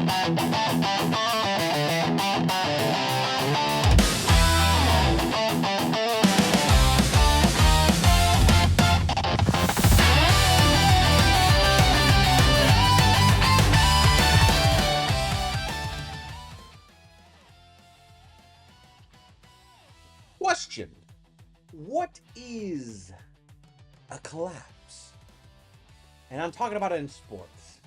Question: what is a collapse? And I'm talking about it in sports.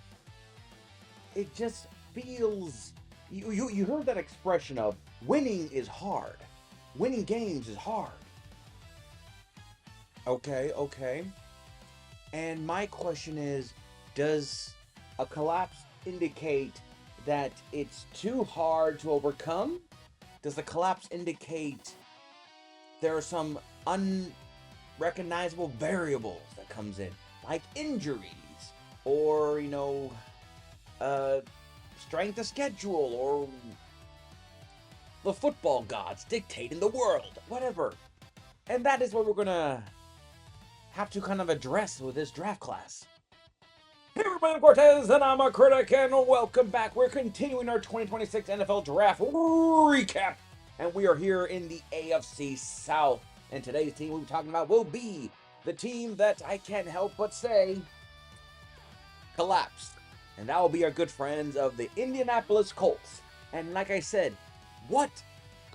It just feels. You heard that expression of winning is hard. Winning games is hard. Okay. And my question is, does a collapse indicate that it's too hard to overcome? Does the collapse indicate there are some unrecognizable variables that comes in, like injuries, or strength of schedule, or the football gods dictating the world, whatever? And that is what we're gonna have to kind of address with this draft class. Hey everybody, I'm Cortez, and I'm a critic, and welcome back. We're continuing our 2026 NFL Draft recap, and we are here in the AFC South. And today's team we'll be talking about will be the team that I can't help but say collapsed. And that will be our good friends of the Indianapolis Colts. And like I said, what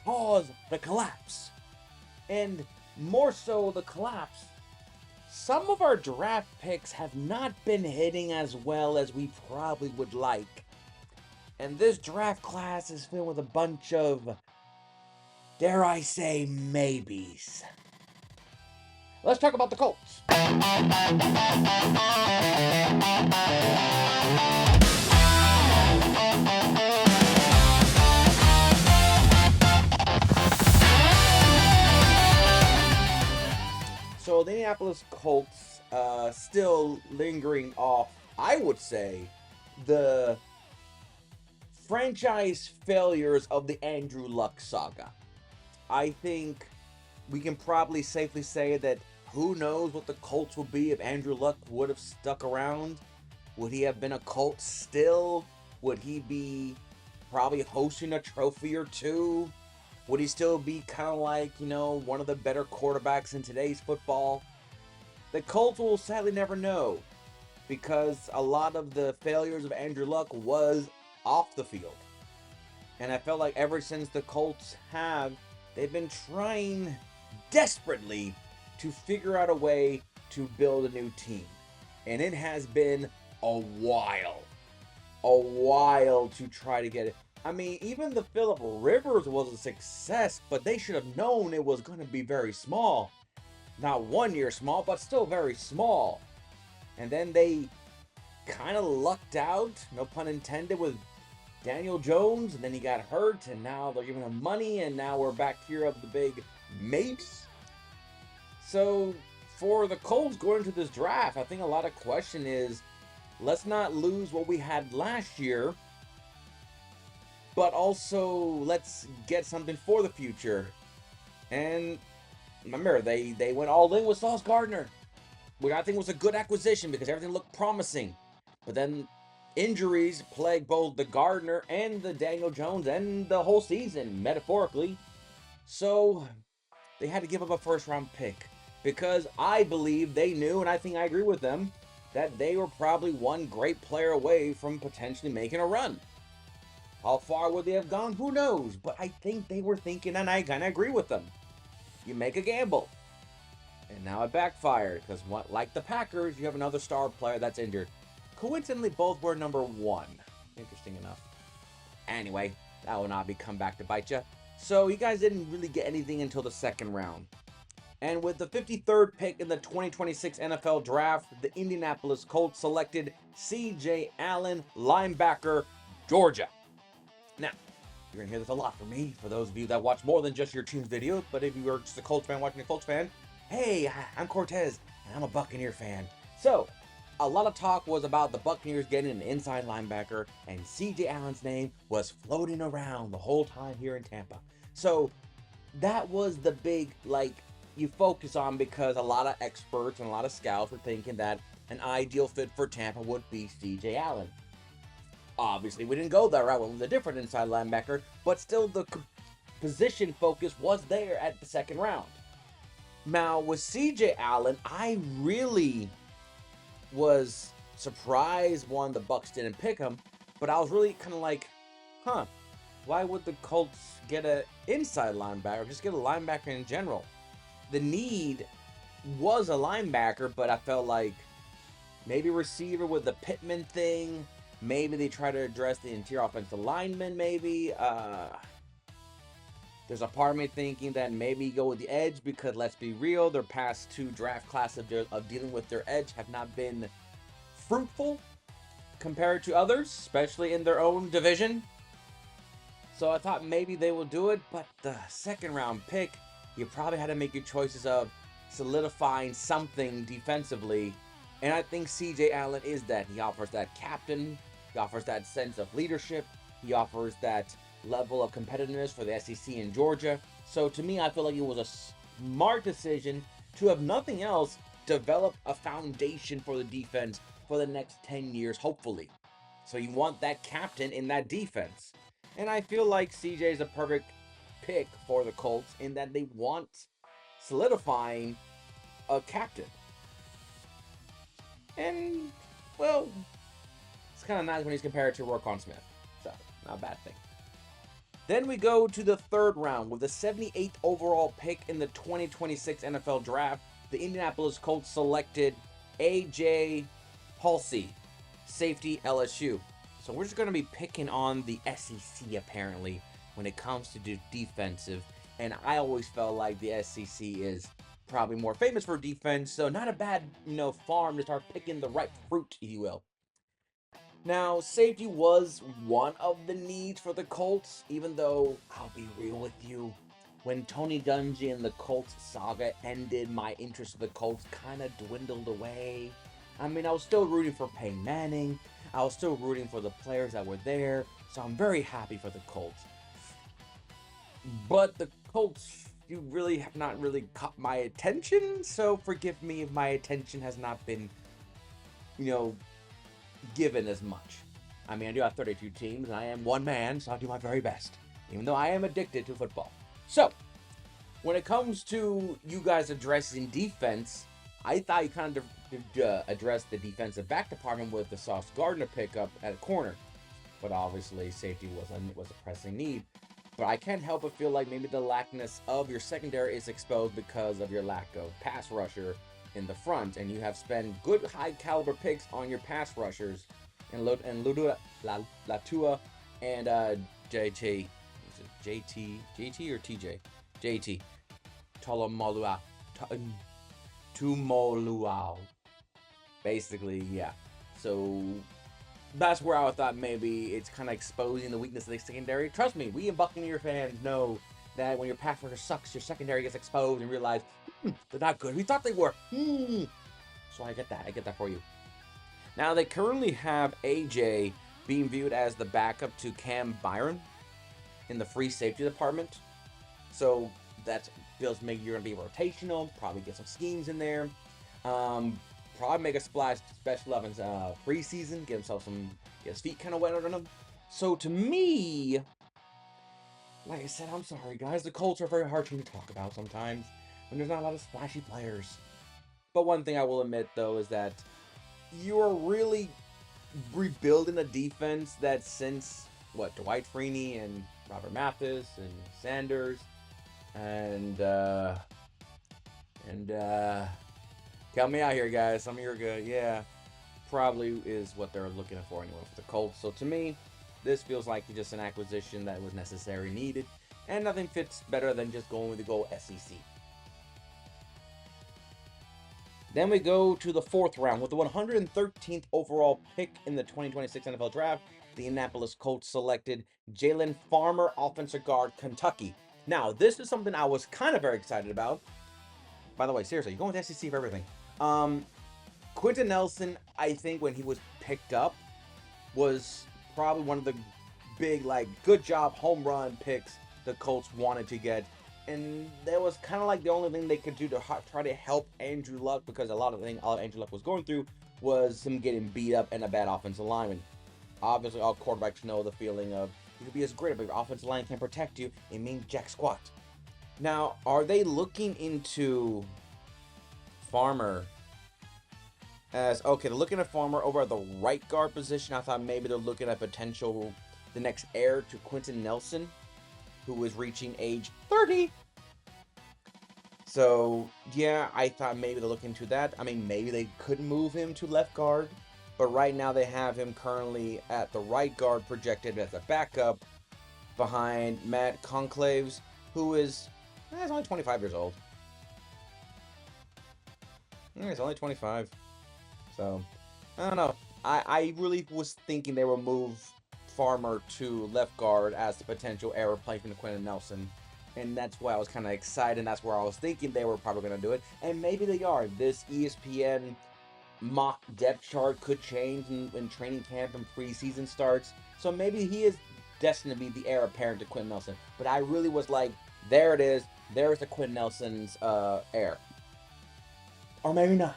caused the collapse? And more so the collapse, some of our draft picks have not been hitting as well as we probably would like. And this draft class is filled with a bunch of, dare I say, maybes. Let's talk about the Colts. So the Indianapolis Colts still lingering off, I would say, the franchise failures of the Andrew Luck saga. I think we can probably safely say that who knows what the Colts will be if Andrew Luck would have stuck around. Would he have been a Colt still? Would he be probably hosting a trophy or two? Would he still be kind of like, one of the better quarterbacks in today's football? The Colts will sadly never know, because a lot of the failures of Andrew Luck was off the field. And I felt like ever since the Colts they've been trying desperately to figure out a way to build a new team. And it has been a while to try to get it. I mean, even the Phillip Rivers was a success, but they should have known it was going to be very small. Not 1 year small, but still very small. And then they kind of lucked out, no pun intended, with Daniel Jones, and then he got hurt, and now they're giving him money, and now we're back here of the big maybe. So for the Colts going into this draft, I think a lot of question is, let's not lose what we had last year, but also let's get something for the future. And remember, they went all in with Sauce Gardner, which I think was a good acquisition because everything looked promising. But then injuries plagued both the Gardner and the Daniel Jones and the whole season, metaphorically. So they had to give up a first-round pick because I believe they knew, and I think I agree with them, that they were probably one great player away from potentially making a run. How far would they have gone? Who knows? But I think they were thinking, and I kind of agree with them. You make a gamble. And now it backfired because, like the Packers, you have another star player that's injured. Coincidentally, both were number 1. Interesting enough. Anyway, that will not come back to bite you. So you guys didn't really get anything until the second round. And with the 53rd pick in the 2026 NFL Draft, the Indianapolis Colts selected C.J. Allen, linebacker, Georgia. Now, you're going to hear this a lot from me, for those of you that watch more than just your team's videos, but if you are just a Colts fan watching a Colts fan, hey, I'm Cortez, and I'm a Buccaneer fan. So, a lot of talk was about the Buccaneers getting an inside linebacker, and C.J. Allen's name was floating around the whole time here in Tampa. So, that was the big, you focus on, because a lot of experts and a lot of scouts were thinking that an ideal fit for Tampa would be C.J. Allen. Obviously, we didn't go that route. We went with a different inside linebacker, but still the position focus was there at the second round. Now, with CJ Allen, I really was surprised, one, the Bucks didn't pick him, but I was really kind of like, huh, why would the Colts get an inside linebacker or just get a linebacker in general? The need was a linebacker, but I felt like maybe receiver with the Pittman thing. Maybe they try to address the interior offensive lineman, maybe. There's a part of me thinking that maybe go with the edge because, let's be real, their past two draft classes of dealing with their edge have not been fruitful compared to others, especially in their own division. So I thought maybe they will do it, but the second round pick, you probably had to make your choices of solidifying something defensively. And I think CJ Allen is that. He offers that captain, he offers that sense of leadership, he offers that level of competitiveness for the SEC in Georgia. So to me, I feel like it was a smart decision to, have nothing else, develop a foundation for the defense for the next 10 years, hopefully. So you want that captain in that defense. And I feel like CJ is a perfect pick for the Colts in that they want solidifying a captain. And, well, it's kind of nice when he's compared to Roquan Smith. So, not a bad thing. Then we go to the third round with the 78th overall pick in the 2026 NFL Draft. The Indianapolis Colts selected A.J. Halsey, safety, LSU. So we're just going to be picking on the SEC apparently when it comes to defensive. And I always felt like the SEC is probably more famous for defense. So not a bad, farm to start picking the right fruit, if you will. Now, safety was one of the needs for the Colts, even though, I'll be real with you, when Tony Dungy and the Colts saga ended, my interest in the Colts kind of dwindled away. I mean, I was still rooting for Peyton Manning. I was still rooting for the players that were there, so I'm very happy for the Colts. But the Colts, you really have not really caught my attention, so forgive me if my attention has not been, given as much. I mean, I do have 32 teams, and I am one man, so I'll do my very best, even though I am addicted to football. So, when it comes to you guys addressing defense, I thought you kind of addressed the defensive back department with the Sauce Gardner pickup at a corner, but obviously safety was a pressing need. But I can't help but feel like maybe the lackness of your secondary is exposed because of your lack of pass rusher in the front, and you have spent good high caliber picks on your pass rushers and Latua and JT or TJ? JT Tumoluau. Basically, yeah. So that's where I thought maybe it's kind of exposing the weakness of the secondary. Trust me, we Buccaneer fans know that when your pass rusher sucks, your secondary gets exposed and realize they're not good. We thought they were. So I get that. I get that for you. Now, they currently have AJ being viewed as the backup to Cam Byron in the free safety department. So that feels maybe you're going to be rotational, probably get some schemes in there. Probably make a splash special events preseason, get his feet kind of wet on him. So to me, like I said, I'm sorry guys, the Colts are a very hard team to talk about sometimes when there's not a lot of splashy players. But one thing I will admit though is that you are really rebuilding a defense that since Dwight Freeney and Robert Mathis and Sanders and help me out here, guys. Some of you are good. Yeah, probably is what they're looking for anyway for the Colts. So to me, this feels like just an acquisition that was necessary, needed, and nothing fits better than just going with the goal SEC. Then we go to the fourth round with the 113th overall pick in the 2026 NFL Draft. The Indianapolis Colts selected Jalen Farmer, offensive guard, Kentucky. Now, this is something I was kind of very excited about. By the way, seriously, you're going with SEC for everything. Quentin Nelson, I think when he was picked up, was probably one of the big, good job home run picks the Colts wanted to get. And that was kind of like the only thing they could do to try to help Andrew Luck, because a lot of Andrew Luck was going through was him getting beat up and a bad offensive lineman. Obviously, all quarterbacks know the feeling of you could be as great, but your offensive line can't protect you. It means jack squat. Now, are they looking into Farmer as okay? They're looking at Farmer over at the right guard position. I thought maybe they're looking at potential the next heir to Quentin Nelson, who is reaching age 30. So, yeah, I thought maybe they're looking into that. I mean, maybe they could move him to left guard, but right now they have him currently at the right guard projected as a backup behind Matt Conclaves, who is he's only 25 years old. Yeah, he's only 25. So, I don't know. I really was thinking they would move Farmer to left guard as the potential heir replacement to Quentin Nelson. And that's why I was kind of excited. And that's where I was thinking they were probably going to do it. And maybe they are. This ESPN mock depth chart could change when training camp and preseason starts. So maybe he is destined to be the heir apparent to Quentin Nelson. But I really was like, there it is. There's the Quentin Nelson's heir. Or maybe not.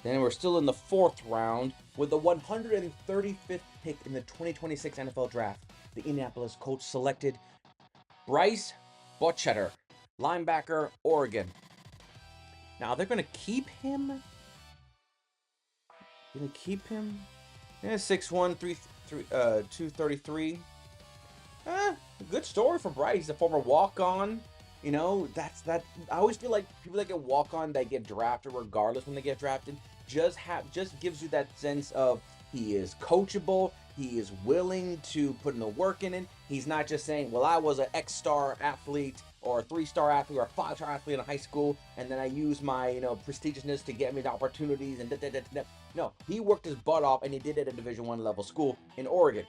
Then we're still in the 4th round with the 135th pick in the 2026 NFL Draft. The Indianapolis Colts selected Bryce Botchetter, linebacker, Oregon. Now, they're going to keep him. Yeah, 6'1", 233. Good story for Bryce. He's a former walk-on. You know, that. I always feel like people that get walk-on, that get drafted regardless when they get drafted, just gives you that sense of he is coachable. He is willing to put in the work in it. He's not just saying, well, I was an X-star athlete or a 3-star athlete or a 5-star athlete in high school, and then I used my, prestigiousness to get me the opportunities and No, he worked his butt off, and he did it at a Division I level school in Oregon.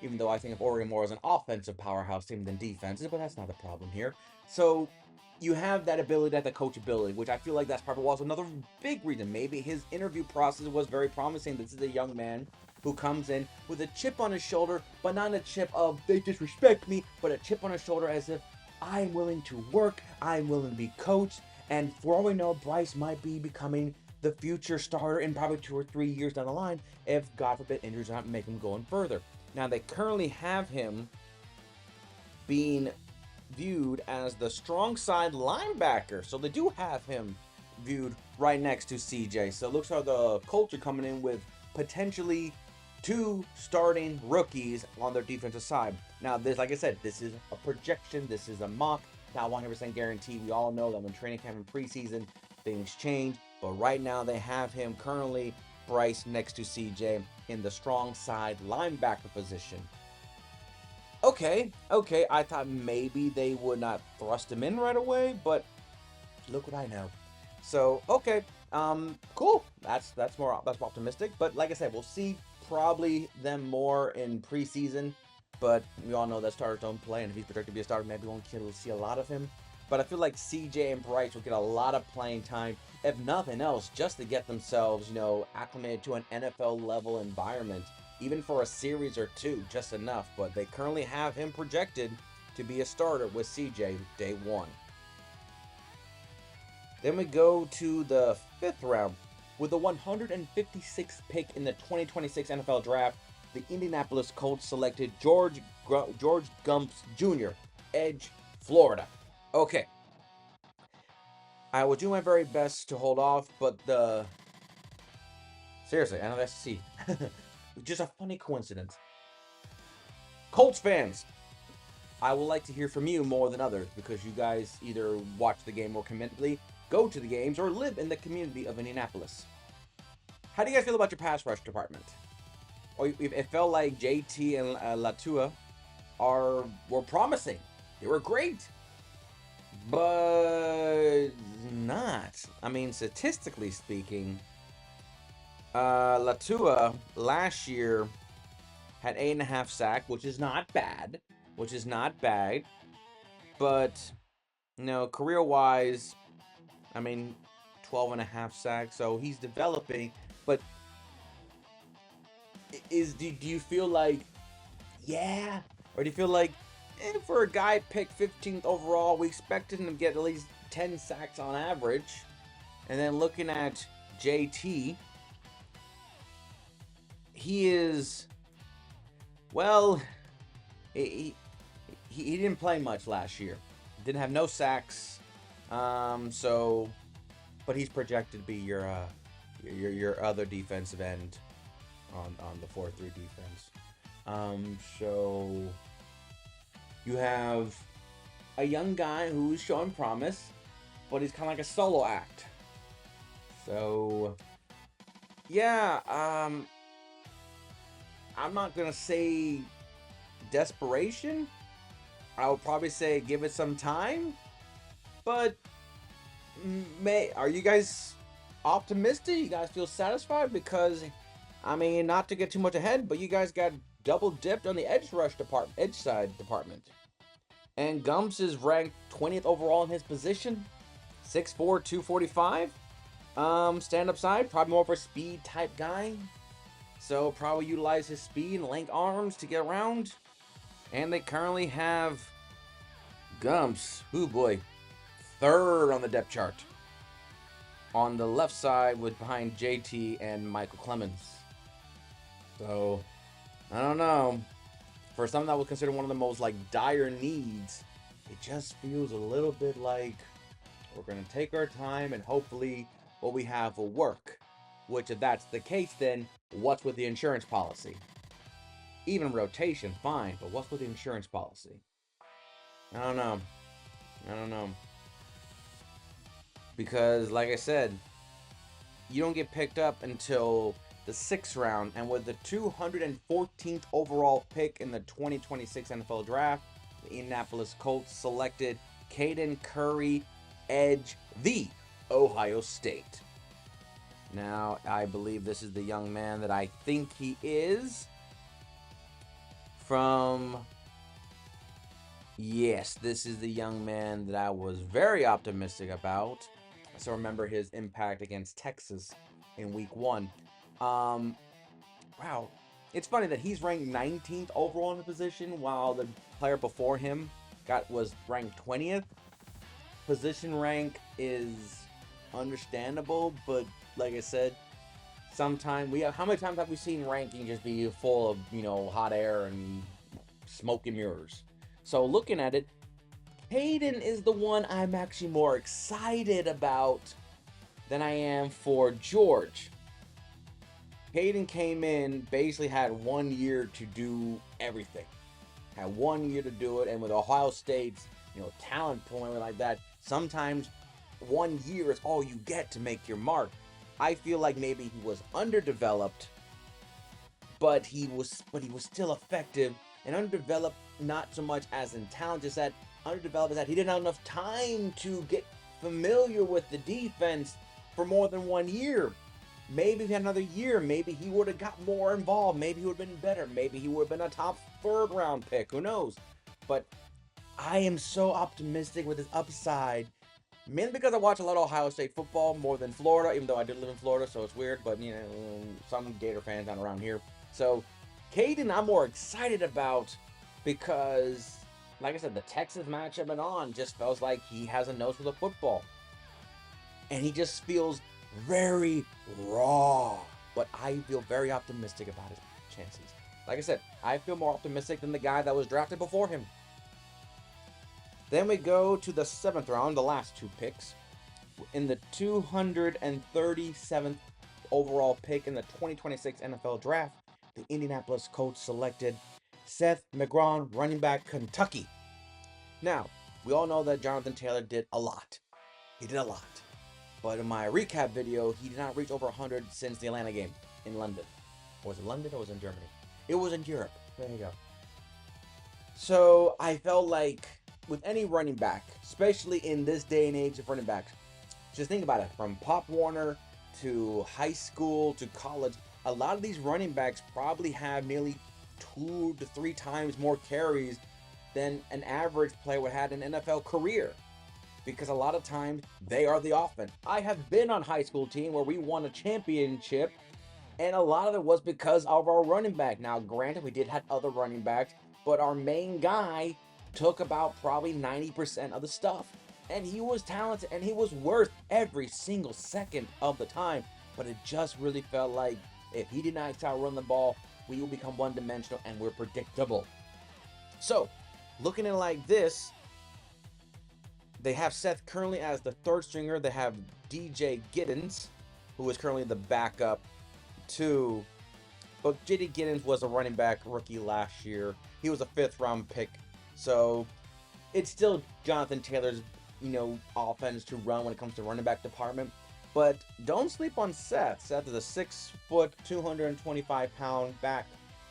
Even though I think of Oregon more as an offensive powerhouse team than defensive, but that's not the problem here. So you have that ability, that coachability, which I feel like that's probably also another big reason. Maybe his interview process was very promising. This is a young man who comes in with a chip on his shoulder, but not a chip of they disrespect me, but a chip on his shoulder as if I'm willing to work, I'm willing to be coached, and for all we know, Bryce might be becoming the future starter in probably 2 or 3 years down the line if, God forbid, injuries don't make him going further. Now, they currently have him being viewed as the strong side linebacker. So they do have him viewed right next to CJ. So it looks like the Colts are coming in with potentially 2 starting rookies on their defensive side. Now, this, like I said, this is a projection. This is a mock. Not 100% guarantee. We all know that when training camp and preseason, things change. But right now, they have him currently, Bryce, next to CJ in the strong side linebacker position. Okay, I thought maybe they would not thrust him in right away, but look what I know. So, okay, cool. That's more optimistic. But like I said, we'll see probably them more in preseason. But we all know that starters don't play, and if he's projected to be a starter, maybe we won't see a lot of him. But I feel like CJ and Bryce will get a lot of playing time, if nothing else, just to get themselves, acclimated to an NFL level environment. Even for a series or 2, just enough. But they currently have him projected to be a starter with CJ day 1. Then we go to the 5th round with the 156th pick in the 2026 NFL Draft. The Indianapolis Colts selected George Gumps Jr., edge, Florida. Okay. I will do my very best to hold off, but seriously, NLSC. Just a funny coincidence. Colts fans, I would like to hear from you more than others because you guys either watch the game more committedly, go to the games, or live in the community of Indianapolis. How do you guys feel about your pass rush department? Or it felt like JT and Latua were promising. They were great. But not. I mean, statistically speaking, Latua last year had 8.5 sacks, which is not bad. But, career-wise, I mean, 12.5 sacks. So he's developing. But do you feel like, yeah? Or do you feel like, for a guy picked 15th overall, we expected him to get at least 10 sacks on average? And then looking at JT, he is, well, he, he didn't play much last year. Didn't have no sacks. So, but he's projected to be your other defensive end on the 4-3 defense. So you have a young guy who's showing promise, but he's kind of like a solo act. So yeah, I'm not gonna say desperation. I would probably say give it some time. But are you guys optimistic? You guys feel satisfied? Because I mean, not to get too much ahead, but you guys got double dipped on the edge side department. And Gumps is ranked 20th overall in his position, 6'4", 245. Stand up side, probably more of a speed type guy. So probably utilize his speed and length arms to get around. And they currently have Gumps, oh boy, 3rd on the depth chart. On the left side with behind JT and Michael Clemens. So, I don't know. For something that was considered one of the most like dire needs, it just feels a little bit like we're going to take our time and hopefully what we have will work. Which if that's the case, then what's with the insurance policy? Even rotation, fine, but what's with the insurance policy? I don't know. Because, like I said, you don't get picked up until the 6th round, and with the 214th overall pick in the 2026 NFL Draft, the Indianapolis Colts selected Caden Curry, edge, the Ohio State. Now, I believe this is the young man that I think he is. Yes, this is the young man that I was very optimistic about. I still remember his impact against Texas in week 1. Wow. It's funny that he's ranked 19th overall in the position, while the player before him was ranked 20th. Position rank is understandable, but like I said, how many times have we seen ranking just be full of, hot air and smoke and mirrors? So looking at it, Hayden is the one I'm actually more excited about than I am for George. Hayden came in, basically had 1 year to do everything. Had 1 year to do it, and with Ohio State's, talent pool and like that, sometimes 1 year is all you get to make your mark. I feel like maybe he was underdeveloped, but he was still effective, and underdeveloped not so much as in talent, just that underdeveloped is that he didn't have enough time to get familiar with the defense for more than 1 year. Maybe if he had another year, maybe he would have got more involved. Maybe he would have been better. Maybe he would have been a top 3rd round pick. Who knows? But I am so optimistic with his upside. Mainly because I watch a lot of Ohio State football more than Florida, even though I did live in Florida, so it's weird. But, some Gator fans aren't around here. So, Caden, I'm more excited about because, like I said, the Texas matchup and on just feels like he has a nose for the football. And he just feels very raw. But I feel very optimistic about his chances. Like I said, I feel more optimistic than the guy that was drafted before him. Then we go to the 7th round, the last 2 picks. In the 237th overall pick in the 2026 NFL Draft, the Indianapolis Colts selected Seth McGraw, running back, Kentucky. Now, we all know that Jonathan Taylor did a lot. He did a lot. But in my recap video, he did not reach over 100 since the Atlanta game in London. Was it London or was it in Germany? It was in Europe. There you go. So I felt like with any running back, especially in this day and age of running backs, just think about it. From Pop Warner to high school to college, a lot of these running backs probably have nearly 2 to 3 times more carries than an average player would have in an NFL career. Because a lot of times, they are the offense. I have been on a high school team where we won a championship, and a lot of it was because of our running back. Now, granted, we did have other running backs, but our main guy took about probably 90% of the stuff. And he was talented, and he was worth every single second of the time. But it just really felt like If he denies to run the ball, we will become one-dimensional and we're predictable. So, looking at it like this, they have Seth currently as the third stringer. They have DJ Giddens, who is currently the backup to... But JD Giddens was a running back rookie last year. He was a 5th-round pick. So, it's still Jonathan Taylor's, offense to run when it comes to running back department. But don't sleep on Seth. Seth is a 6-foot, 225-pound back.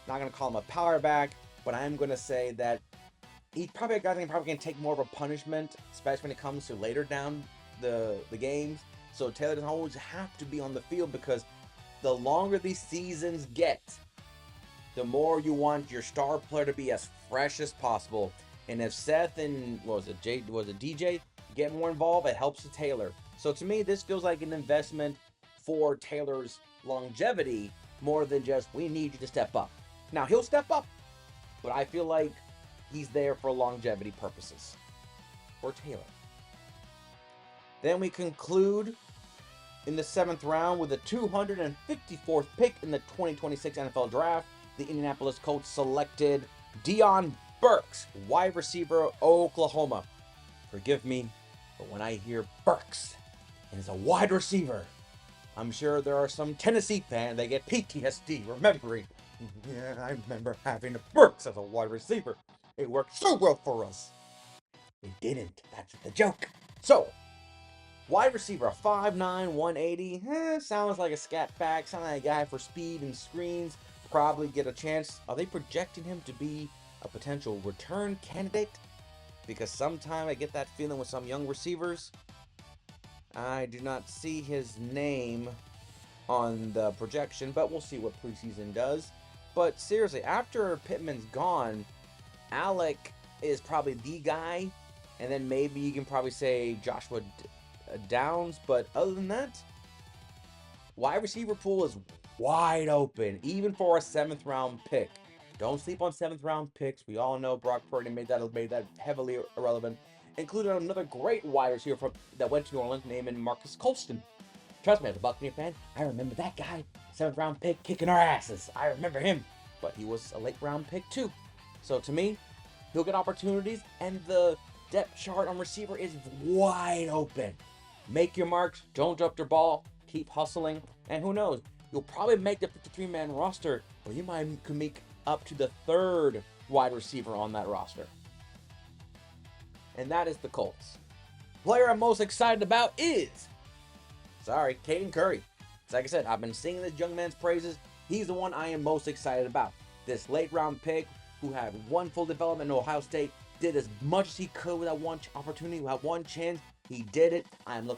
Not going to call him a power back, but I am going to say that he's probably a guy that probably can take more of a punishment, especially when it comes to later down the games. So Taylor doesn't always have to be on the field, because the longer these seasons get, the more you want your star player to be as fresh as possible. And if Seth and DJ get more involved, it helps the Taylor. So to me, this feels like an investment for Taylor's longevity more than just, we need you to step up. Now, he'll step up, but I feel like he's there for longevity purposes for Taylor. Then we conclude in the 7th round with the 254th pick in the 2026 NFL Draft. The Indianapolis Colts selected Deion Burks, wide receiver, Oklahoma. Forgive me, but when I hear Burks and it's a wide receiver, I'm sure there are some Tennessee fans that get PTSD remembering. Yeah, I remember having Burks as a wide receiver. It worked so well for us. It didn't. That's the joke. So, wide receiver, 5'9", 180. Sounds like a scat back. Sounds like a guy for speed and screens. Probably get a chance. Are they projecting him to be a potential return candidate? Because sometimes I get that feeling with some young receivers. I do not see his name on the projection, but we'll see what preseason does. But seriously, after Pittman's gone, Alec is probably the guy, and then maybe you can probably say Joshua Downs, but other than that, wide receiver pool is wide open, even for a 7th round pick. Don't sleep on 7th round picks. We all know Brock Purdy made that heavily irrelevant. Including another great wide receiver that went to New Orleans named Marcus Colston. Trust me, as a Buccaneer fan, I remember that guy. 7th round pick kicking our asses. I remember him. But he was a late round pick too. So to me, he'll get opportunities, and the depth chart on receiver is wide open. Make your marks, don't drop your ball, keep hustling, and who knows, you'll probably make the 53-man roster, but you could make up to the 3rd wide receiver on that roster. And that is the Colts. Player I'm most excited about is, Caden Curry. Like I said, I've been singing this young man's praises. He's the one I am most excited about. This late round pick who had one full development in Ohio State, did as much as he could with that one opportunity, who had one chance. He did it. I'm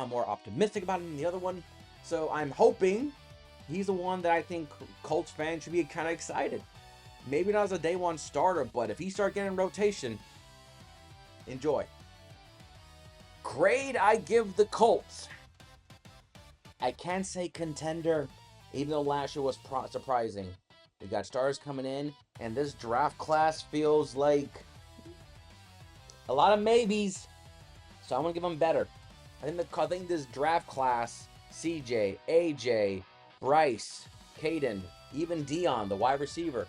more optimistic about him than the other one. So I'm hoping he's the one that I think Colts fans should be kind of excited. Maybe not as a day one starter, but if he starts getting rotation, enjoy. Grade I give the Colts. I can't say contender, even though last year was surprising. We got stars coming in, and this draft class feels like a lot of maybes. So I'm going to give them better. I think this draft class, CJ, AJ, Bryce, Caden, even Deion, the wide receiver,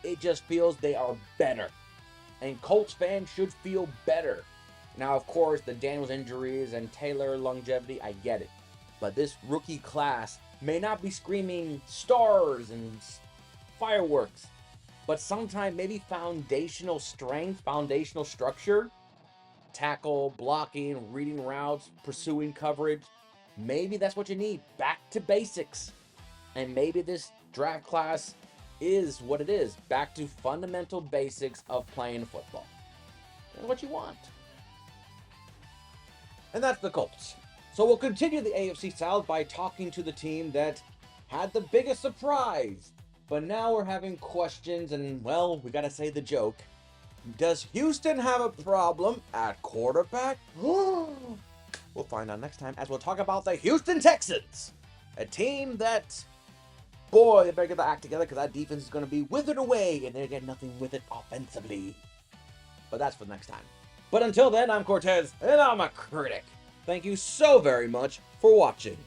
it just feels they are better. And Colts fans should feel better. Now, of course, the Daniels injuries and Taylor longevity, I get it. But this rookie class may not be screaming stars and fireworks, but sometimes maybe foundational strength, foundational structure, tackle, blocking, reading routes, pursuing coverage. Maybe that's what you need. Back to basics. And maybe this draft class is what it is. Back to fundamental basics of playing football. That's what you want. And that's the Colts. So we'll continue the AFC South by talking to the team that had the biggest surprise. But now we're having questions, and, well, we gotta say the joke. Does Houston have a problem at quarterback? We'll find out next time as we'll talk about the Houston Texans. A team that, boy, they better get the act together because that defense is going to be withered away and they're getting nothing with it offensively. But that's for next time. But until then, I'm Cortez, and I'm a critic. Thank you so very much for watching.